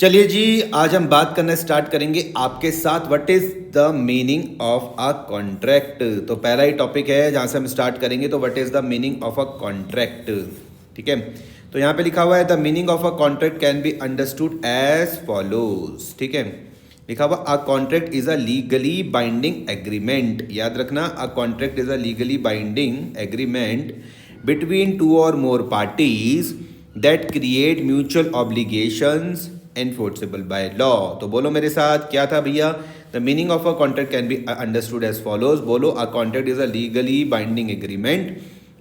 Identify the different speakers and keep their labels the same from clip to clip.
Speaker 1: चलिए जी, आज हम बात करना स्टार्ट करेंगे आपके साथ what is the meaning of a contract. तो पहला ही टॉपिक है जहां से हम स्टार्ट करेंगे, तो what is the meaning of a contract. ठीक है, तो यहाँ पे लिखा हुआ है the meaning of a contract can be understood as follows. ठीक है, लिखा हुआ a contract is a legally binding agreement. याद रखना, a contract is a legally binding agreement between two और more parties that create mutual obligations enforceable by law. तो बोलो मेरे साथ, क्या था भैया? The meaning of a contract can be understood as follows. बोलो, a contract is a legally binding agreement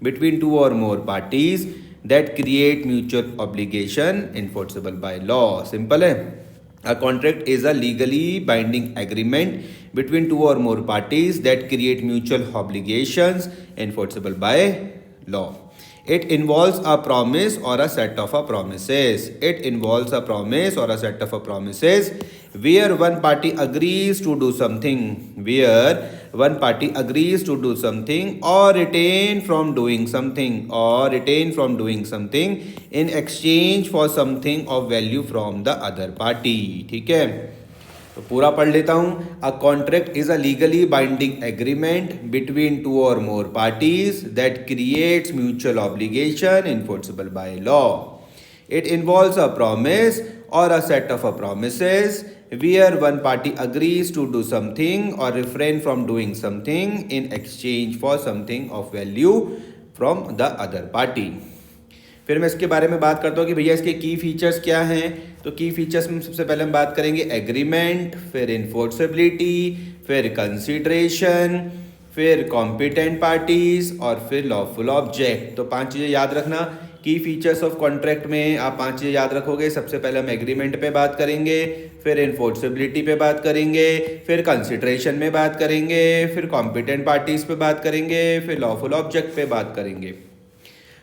Speaker 1: between two और more parties that create mutual obligation enforceable by law. Simple है। A contract is a legally binding agreement between two और more parties that create mutual obligations enforceable by law. It involves a promise or a set of a promises. It involves a promise or a set of a promises where one party agrees to do something, where one party agrees to do something or retain from doing something, or retain from doing something in exchange for something of value from the other party. ठीक है, तो पूरा पढ़ लेता हूं। A contract is a legally binding agreement between two और more parties that creates mutual obligation enforceable by law. It involves a promise और a set of a promises where one party agrees to do something or refrain from doing something in exchange for something of value from the other party. फिर मैं इसके बारे में बात करता हूँ कि भैया इसके की फीचर्स क्या हैं। तो की फीचर्स में सबसे पहले हम बात करेंगे एग्रीमेंट, फिर इन्फोर्सेबिलिटी, फिर कंसिडरेशन, फिर कॉम्पिटेंट पार्टीज और फिर लॉफुल ऑब्जेक्ट। तो 5 चीज़ें याद रखना। की फीचर्स ऑफ कॉन्ट्रैक्ट में आप 5 चीज़ें याद रखोगे। सबसे पहले हम एग्रीमेंट पे बात करेंगे, फिर इन्फोर्सेबिलिटी पे बात करेंगे, फिर कंसिडरेशन में बात करेंगे, फिर कॉम्पिटेंट पार्टीज पे बात करेंगे, फिर लॉफुल ऑब्जेक्ट पे बात करेंगे।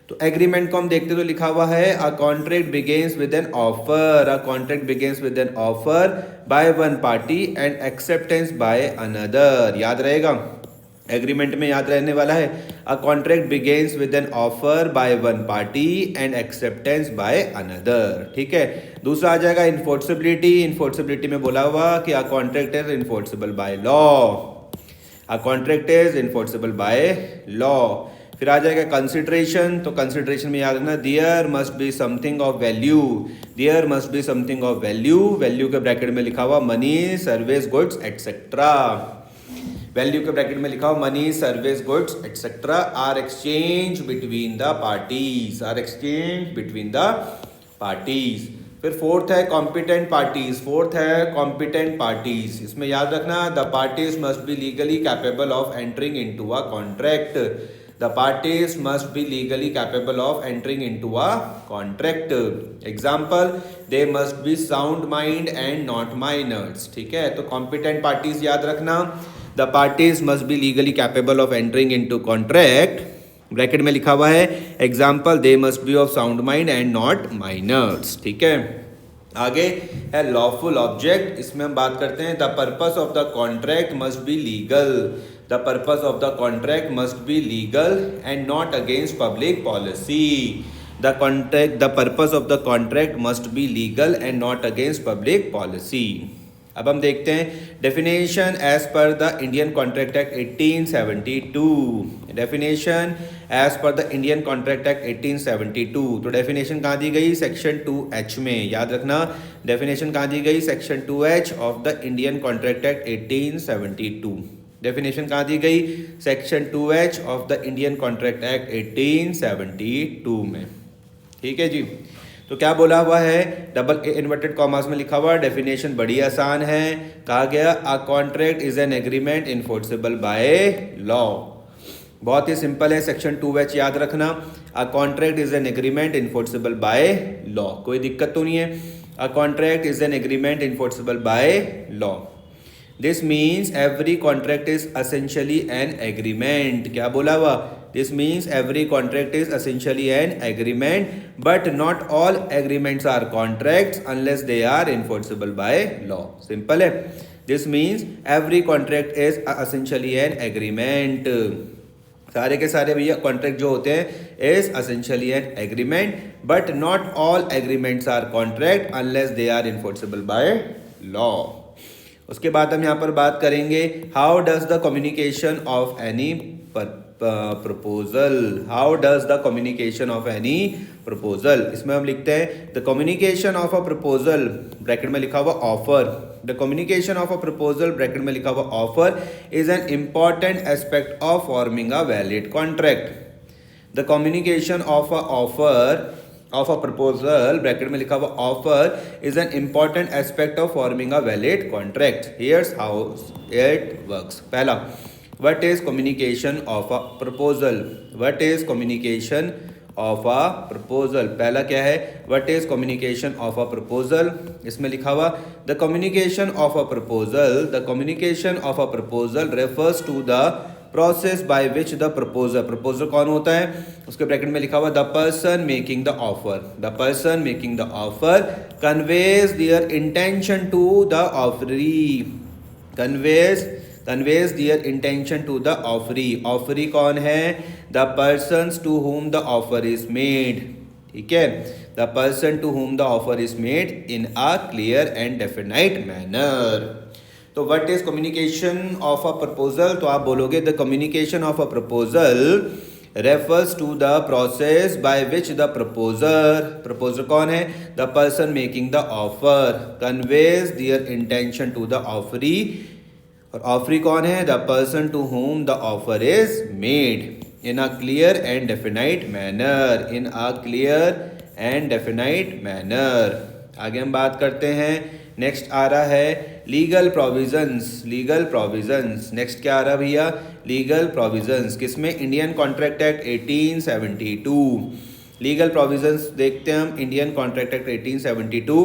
Speaker 1: तो एग्रीमेंट को हम देखते तो लिखा हुआ है a contract begins with an offer. A contract begins with an offer by one party and acceptance by another. याद रहेगा, एग्रीमेंट में याद रहने वाला है a contract begins with an offer by one party and acceptance by another. ठीक है, दूसरा आ जाएगा इन्फोर्सेबिलिटी। इन्फोर्सेबिलिटी में बोला हुआ कि a contract is enforceable by law. A contract is enforceable by law. फिर आ जाएगा कंसिडरेशन। तो कंसिडरेशन में याद रखना there must be something of value. There must be something of value. Value के ब्रैकेट में लिखा हुआ money, service, goods etcetera. Value के ब्रैकेट में लिखा हुआ money, service, goods etcetera are exchange between the parties, are exchange between the parties. फिर fourth है कॉम्पिटेंट पार्टीज। फोर्थ है कॉम्पिटेंट पार्टीज। इसमें याद रखना the parties must be legally capable of entering into a contract. The parties must be legally capable of entering into a contract. Example, they must be sound mind and not minors. ठीक है, तो competent parties याद रखना the parties must be legally capable of entering into contract. Bracket में लिखा हुआ है example they must be of sound mind and not minors. ठीक है, आगे है लॉफुल ऑब्जेक्ट। इसमें हम बात करते हैं the purpose of the contract must be legal. The purpose of the contract must be legal and not against public policy. The contract, the purpose of the contract must be legal and not against public policy. अब हम देखते हैं definition as per the Indian contract act 1872। Definition as per the Indian contract act 1872। तो definition कहाँ दी गई? Section 2H में। याद रखना, डेफिनेशन कहाँ दी गई? Section 2H of the Indian contract act 1872। Definition कहाँ दी गई? Section 2H of the Indian contract act 1872 में। ठीक है जी, तो क्या बोला हुआ है? डबल ए इन्वर्टेड कॉमास में लिखा हुआ। डेफिनेशन बड़ी आसान है। कहा गया अ contract is an agreement enforceable by law. बहुत ही सिंपल है, सेक्शन 2H याद रखना। A contract is an agreement enforceable by law. कोई दिक्कत तो नहीं है। A contract is an agreement enforceable by law. This means every contract is essentially an agreement. क्या बोला हुआ? This means every contract is essentially an agreement, but not all agreements are contracts unless they are enforceable by law. Simple है। This means every contract is essentially an agreement. सारे के सारे भैया contract जो होते हैं is essentially an agreement, but not all agreements are contract unless they are enforceable by law. उसके बाद हम यहाँ पर बात करेंगे how does the communication of any proposal, how does the communication of any proposal. इसमें हम लिखते हैं the communication of a proposal bracket में लिखा हुआ offer, the communication of a proposal bracket में लिखा हुआ offer is an important aspect of forming a valid contract. The communication of a offer of a proposal bracket में लिखा हुआ offer is an important aspect of forming a valid contract. Here's how it works. पहला, what is communication of a proposal? What is communication of a proposal? पहला क्या है, what is communication of a proposal? इसमें लिखा हुआ the communication of a proposal, the communication of a proposal refers to the process by which the proposer, proposer कौन होता है उसके ब्रैकेट में लिखा हुआ the person making the offer, the person making the offer conveys their intention to the offeree, conveys their intention to the offeree. Offeree कौन है, the person to whom the offer is made, ठीक है, the person to whom the offer is made in a clear and definite manner. तो what is communication of a proposal, तो आप बोलोगे the communication of a proposal refers to the process by which the proposer, proposer कौन है, the person making the offer conveys their intention to the offeree, और offeree कौन है, the person to whom the offer is made in a clear and definite manner, in a clear and definite manner. आगे हम बात करते हैं, next आ रहा है legal provisions, legal provisions. Next क्या आ रहा है भैया, लीगल प्रोविजंस, किसमें, Indian contract act 1872। Legal provisions देखते हैं हम, इंडियन कॉन्ट्रैक्ट एक्ट 1872,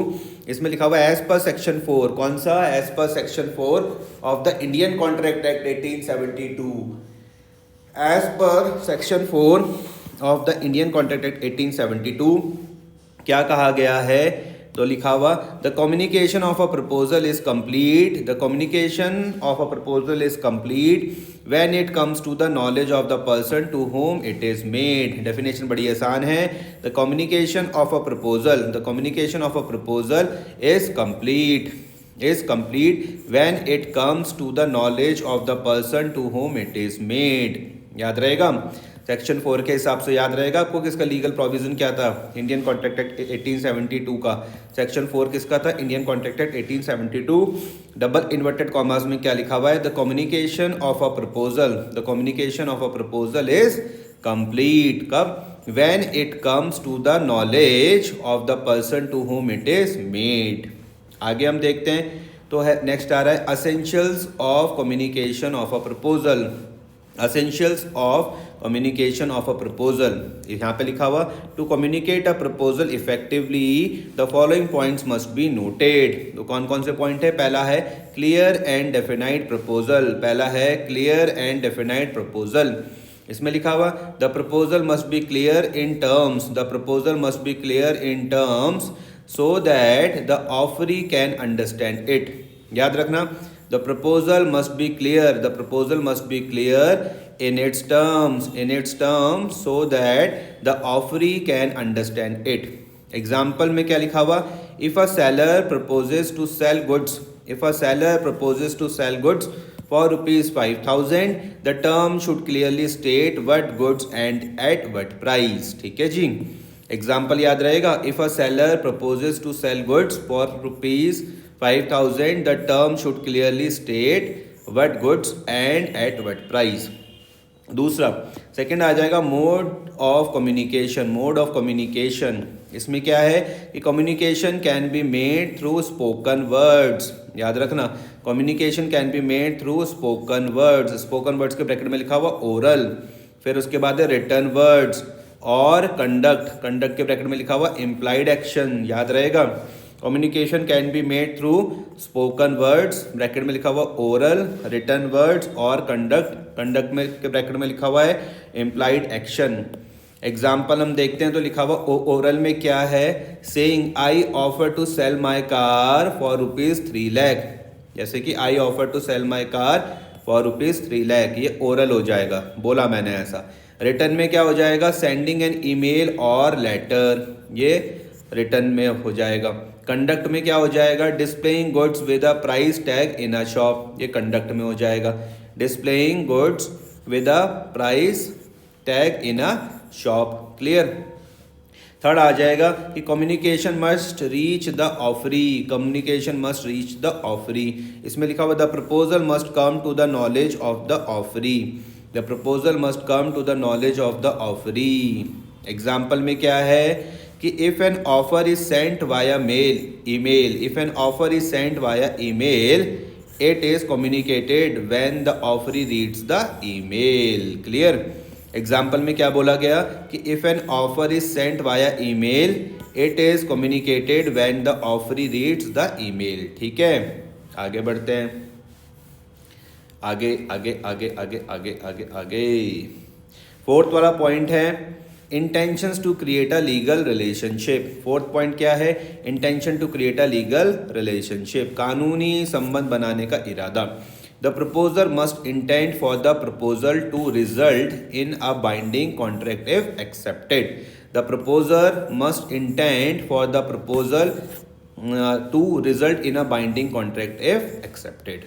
Speaker 1: इसमें लिखा हुआ एज पर सेक्शन 4, कौन सा, as per section 4 of the Indian contract act 1872, as per section 4 of the Indian contract act 1872 क्या कहा गया है, तो लिखा हुआ the communication of a proposal is complete, the communication of a proposal is complete when it comes to the knowledge of the person to whom it is made. Definition बड़ी आसान है, the communication of a proposal, the communication of a proposal is complete when it comes to the knowledge of the person to whom it is made. याद रहेगा, section 4 के हिसाब से याद रहेगा आपको किसका लीगल प्रोविजन क्या था, इंडियन कॉन्ट्रैक्ट एक्ट 1872 का। सेक्शन 4 किसका था, Indian contract act 1872। Double inverted commas में क्या लिखा हुआ है, the communication of a proposal, the communication of a proposal is complete कब, when it comes to the knowledge of the person to whom it is made. आगे हम देखते हैं, तो है नेक्स्ट आ रहा है essentials of communication of a proposal, essentials of communication of a proposal. यहाँ पे लिखा हुआ to communicate a proposal effectively the following points must be noted. तो कौन कौन से पॉइंट है, पहला है क्लियर एंड डेफिनाइट प्रपोजल, पहला है क्लियर एंड डेफिनाइट प्रपोजल। इसमें लिखा हुआ the proposal must be clear in terms, the proposal must be clear in terms so that the offeree can understand it. याद रखना, the proposal must be clear, the proposal must be clear in its terms so that the offeree can understand it. Example में क्या लिखा हुआ, if a seller proposes to sell goods, if a seller proposes to sell goods for rupees 5,000 the term should clearly state what goods and at what price। ठीक है जी, example याद रहेगा, if a seller proposes to sell goods for rupees 5,000 the term should clearly state what goods and at what price। दूसरा second आ जाएगा mode of communication, mode of communication. इसमें क्या है कि communication can be made through spoken words. याद रखना, communication can be made through spoken words, spoken words के bracket में लिखा हुआ ओरल, फिर उसके बाद है रिटन वर्ड्स और कंडक्ट, कंडक्ट के ब्रैकेट में लिखा हुआ इम्प्लाइड एक्शन। याद रहेगा, communication can be made through spoken words, bracket में लिखा हुआ ओरल, रिटन वर्ड्स और कंडक्ट, कंडक्ट में के ब्रैकेट में लिखा हुआ है इम्प्लाइड एक्शन। एग्जाम्पल हम देखते हैं, तो लिखा हुआ ओरल में क्या है, saying I offer to sell my car for rupees 3 lakh, जैसे कि I offer to sell my car for ₹3 lakh. ये ओरल हो जाएगा, बोला मैंने ऐसा। रिटर्न में क्या हो जाएगा, सेंडिंग एन ईमेल और लेटर, ये रिटर्न में हो जाएगा। कंडक्ट में क्या हो जाएगा, displaying goods with a price tag in a shop, ये कंडक्ट में हो जाएगा। Displaying goods with a price tag in a shop, clear. Third आ जाएगा कि communication must reach the offeree, communication must reach the offeree. इसमें लिखा हुआ the proposal must come to the knowledge of the offeree, the proposal must come to the knowledge of the offeree. Example में क्या है कि if an offer is sent via mail email, if an offer is sent via email it is communicated when the offeree reads the email, clear. Example में क्या बोला गया कि if an offer is sent via email it is communicated when the offeree reads the email, ठीक है। आगे बढ़ते हैं, आगे आगे आगे आगे आगे आगे आगे। फोर्थ वाला पॉइंट है intentions to create a legal relationship. Fourth point क्या है, intention to create a legal relationship, कानूनी संबंध बनाने का इरादा। The proposer must intend for the proposal to result in a binding contract if accepted. The proposer must intend for the proposal to result in a binding contract if accepted.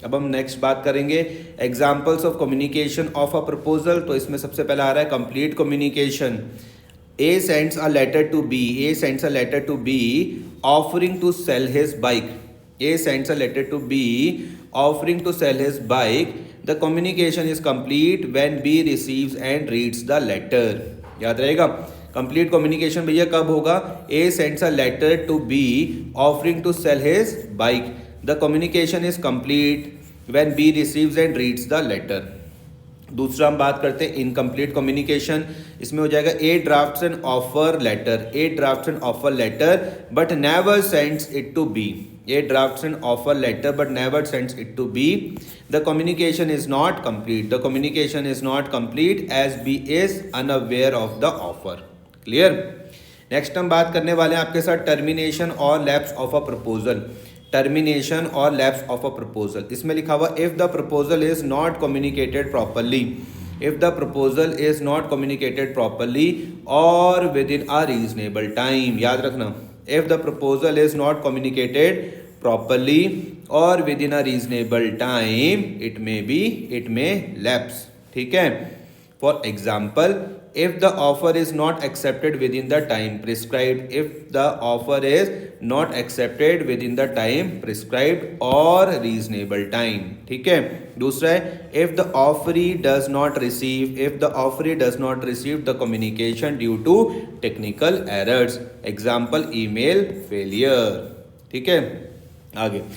Speaker 1: अब हम next बात करेंगे examples of communication of a proposal. तो इसमें सबसे पहला आ रहा है complete communication. A sends a letter to B. A sends a letter to B offering to sell his bike. A sends a letter to B offering to sell his bike. The communication is complete when B receives and reads the letter. याद रहेगा, complete communication भैया कब होगा, A sends a letter to B offering to sell his bike. The communication is complete when B receives and reads the letter. दूसरा हम बात करते हैं इनकम्प्लीट कम्युनिकेशन। इसमें हो जाएगा A drafts an offer letter, A drafts an offer letter but never sends it to B, A drafts an offer letter but never sends it to B. The communication is not complete, the communication is not complete as B is unaware of the offer, clear. Next हम बात करने वाले हैं आपके साथ termination और lapse of a proposal, termination और lapse of a proposal. इसमें लिखा हुआ if the proposal is not communicated properly, if the proposal is not communicated properly और within a reasonable time, याद रखना, if the proposal is not communicated properly और within a reasonable time it may lapse, ठीक है। For example if the offer is not accepted within the time prescribed, if the offer is not accepted within the time prescribed or reasonable time, ठीक है। दूसरा है if the offeree does not receive, if the offeree does not receive the communication due to technical errors, example email failure, ठीक है। आगे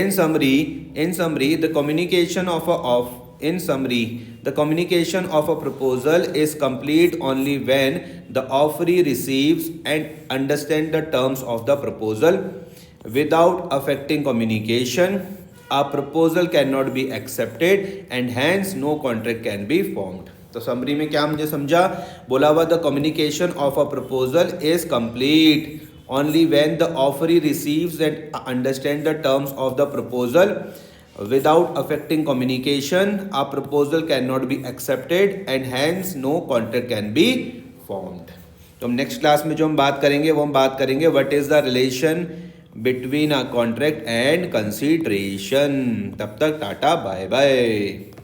Speaker 1: in summary the communication of a in summary the communication of a proposal is complete only when the offeree receives and understands the terms of the proposal. Without affecting communication, a proposal cannot be accepted and hence no contract can be formed. तो summary में क्या मुझे समझा, बोला हुआ the communication of a proposal is complete only when the offeree receives and understands the terms of the proposal. Without affecting communication, a proposal cannot be accepted and hence no contract can be formed. तो हम next class में जो हम बात करेंगे वो हम बात करेंगे what is the relation between a contract and consideration. तब तक टाटा बाय बाय।